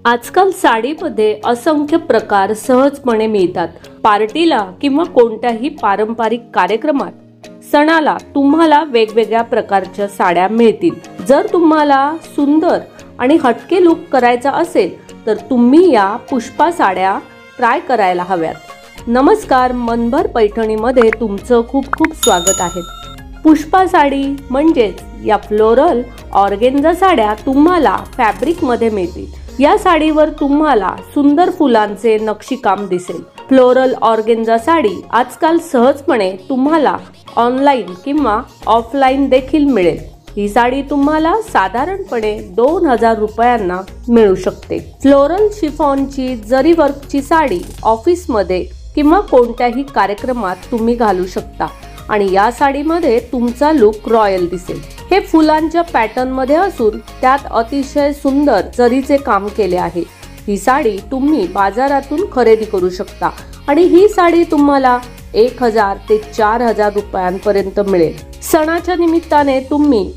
आजकाल साडीमध्ये असंख्य प्रकार सहजपणे मिळतात। पार्टीला किंवा कोणत्याही पारंपरिक कार्यक्रमात, सणाला तुम्हाला वेगवेगळ्या प्रकारच्या साड्या मिळतील। जर तुम्हाला सुंदर आणि हटके लुक करायचा असेल तर तुम्ही या पुष्पा साड्या ट्राय करायला हव्यात। नमस्कार, मनभर पैठणीमध्ये तुमचं खूप खूप स्वागत आहे। पुष्पा साडी म्हणजेच या फ्लोरल ऑर्गेन्झा साड्या तुम्हाला फॅब्रिक मध्ये मिळतील। या साडीवर तुम्हाला सुंदर फुलांचे नक्षीकाम दिसेल। फ्लोरल ऑर्गेन्झा साडी आजकाल सहजपणे तुम्हाला ऑनलाइन किंवा ऑफलाइन देखील मिळेल। ही साडी तुम्हाला साधारणपणे 2000 रुपयांना मिळू शकते। फ्लोरल शिफॉनची जरी वर्कची साडी ऑफिसमध्ये किंवा कोणत्याही कार्यक्रमात तुम्ही घालू शकता आणि या साडीमध्ये तुमचा लुक रॉयल दिसेल। हे फुलांच्या पॅटर्न मध्ये असून त्यात अतिशय सुंदर जरीचे काम केले आहे। ही साडी तुम्ही बाजारातून खरेदी करू शकता आणि ही साडी तुम्हाला 1000 ते 4000 रुपयांपर्यंत मिळेल। सणाच्या निमित्ताने तुम्ही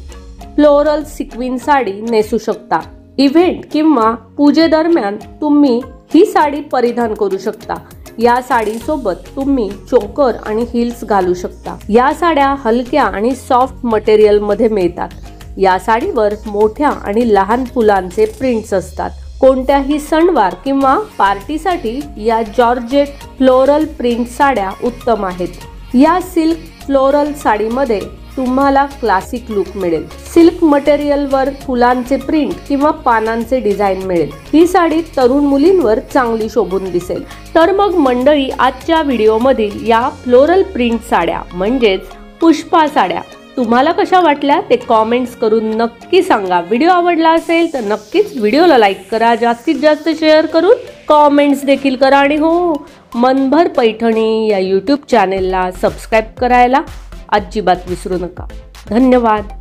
फ्लोरल सिक्विन साडी नेसू शकता। इव्हेंट किंवा पूजेदरम्यान तुम्ही ही साडी परिधान करू शकता। या साडी सोबत तुम्ही चोकर आणि हिल्स घालू शकता। या साड्या हलक्या आणि सॉफ्ट मटेरियल मध्ये मिळतात। या साडीवर मोठ्या आणि लहान फुलांचे प्रिंट्स असतात। कोणत्याही सणवार किंवा पार्टीसाठी या जॉर्जेट फ्लोरल प्रिंट साड्या उत्तम आहेत। या सिल्क फ्लोरल साडीमध्ये तुम्हाला क्लासिक लुक मिळेल। सिल्क मटेरियल वर फुलांचे प्रिंट किंवा पानांचे डिझाइन मिळेल। ही साडी तरुण मुलींवर चांगली शोभून दिसेल। तर मग मंडळी, आजच्या व्हिडिओमधील या फ्लोरल प्रिंट साड्या म्हणजेच पुष्पा साड्या तुम्हाला कशा वाटल्या ते कमेंट्स करून नक्की सांगा। व्हिडिओ आवडला असेल तर नक्कीच व्हिडिओला लाईक करा, जास्तीत जास्त शेअर करून कमेंट्स देखील करा आणि हो, मनभर पैठणी या YouTube चॅनेलला सबस्क्राइब करायला अजिबात विसरू नका। धन्यवाद।